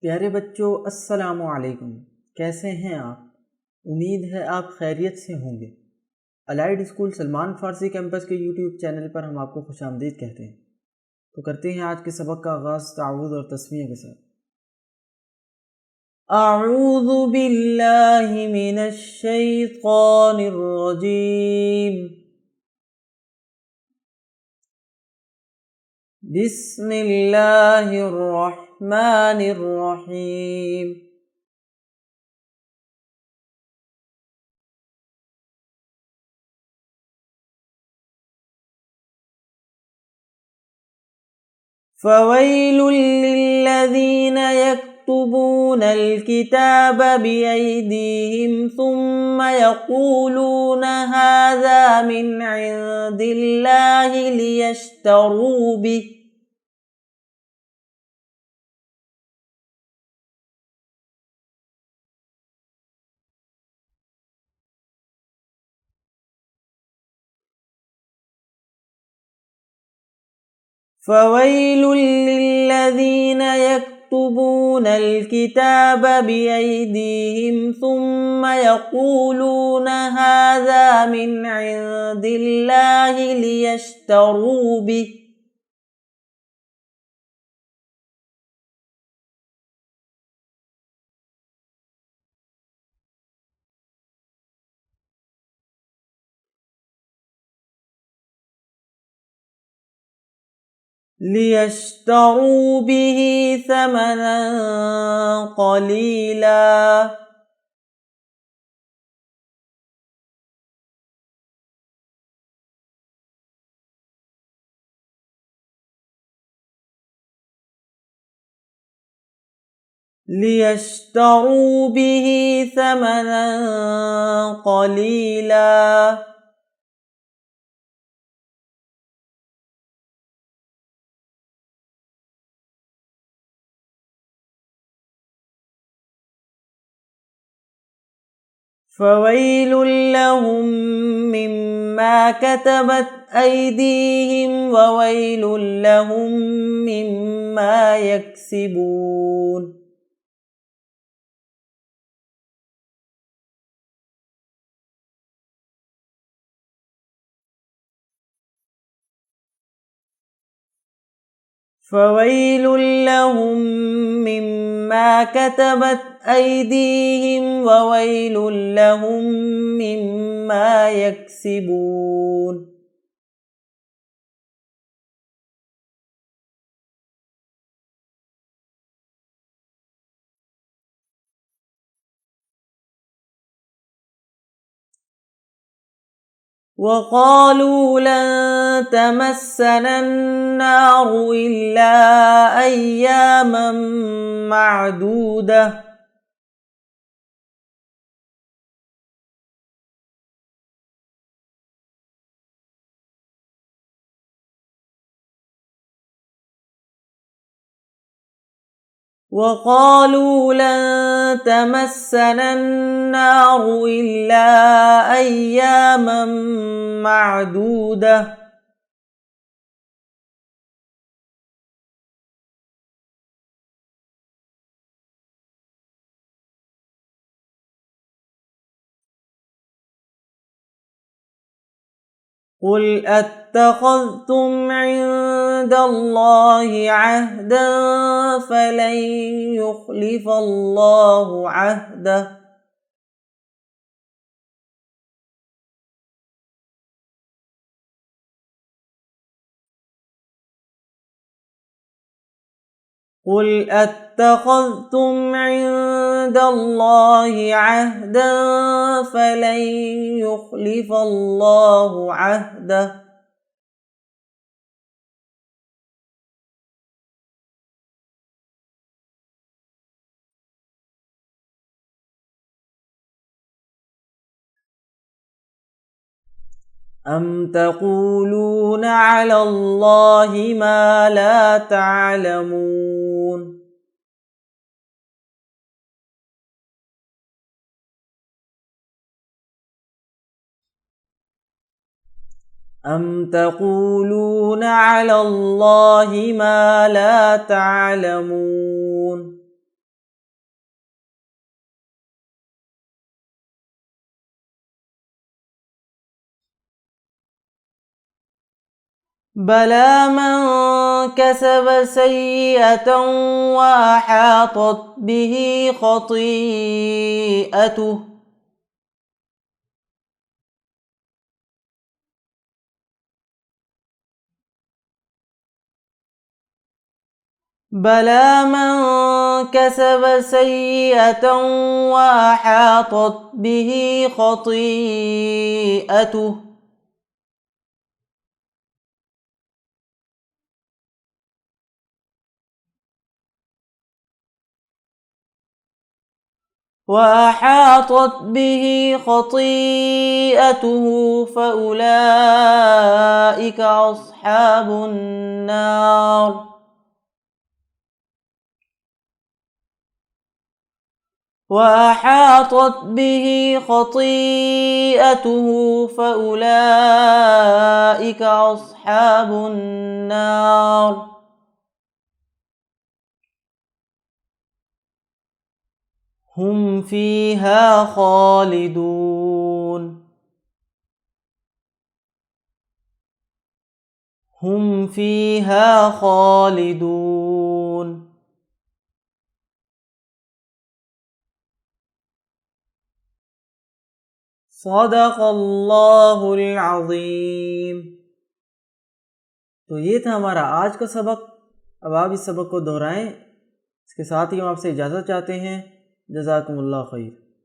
प्यारे बच्चों, अस्सलामु अलैकुम। कैसे हैं आप? उम्मीद है आप खैरियत से होंगे। अलाइड स्कूल सलमान फारसी कैंपस के यूट्यूब चैनल पर हम आपको खुशामदीद कहते हैं। तो करते हैं आज के सबक का आगाज़ ताऊज़ और तस्मीह के साथ। अऊज़ु बिल्लाहि मिनश शैतानिर रजीम। बिस्मिल्लाहिर रहमानिर रहीम। फ़वैलुल लिल्लज़ीन यक्तुबूनल किताब बिअयदीहिम सुम्मा यक़ूलून हाज़ा मिन इंदिल्लाहि लियश्तरू बिहि फ़वैलुल लिल्लज़ीन यक्तुबूनल किताब बिअयदीहिम सुम्मा यक़ूलून हाज़ा मिन इंदिल्लाहि लियश्तरू बिहि समना क़लीला। लियश्तरू बिही समना क़लीला। फ़वैलुल लहुम मिम्मा कतबत ऐदीहिम ववैलुल लहुम मिम्मा यक्सिबून। फ़वैलुल लहुम मिम्मा कतबत ऐदीहिम ववैलुल लहुम मिम्मा यक्सिबून। वक़ालू लन तमस्सना अन्नारु इल्ला अय्यामन मअदूदह। वक़ालू लन तमस्सना अन्नारु इल्ला अय्यामन मअदूदह। क़ुल अत्तख़ज़्तुम इन्दल्लाहि अहदन फ़लन युख़्लिफ़ल्लाहु अहदह। क़ुल अत्तख़ज़्तुम इन्दल्लाहि अहदन फ़लन युख़्लिफ़ल्लाहु अहदह। अम तक़ूलून अलल्लाहि मा ला तअलमून। अम तक़ूलून अलल्लाहि मा ला तअलमून। बला मन कसब सय्यअतन व अहातत बिही खतीअतुह बला मन कसब सय्यअतन व अहातत बिही खतीअतुह وأحاطت به خطيئته فأولئك أصحاب النار وأحاطت به خطيئته فأولئك أصحاب النار هم فيها خالدون هم فيها خالدون सदक़ल्लाहुल अज़ीम। तो ये था हमारा आज का सबक। अब आप इस सबक को दोहराएं। इसके साथ ही हम आपसे इजाज़त चाहते हैं। जज़ाकुमुल्लाह खैर।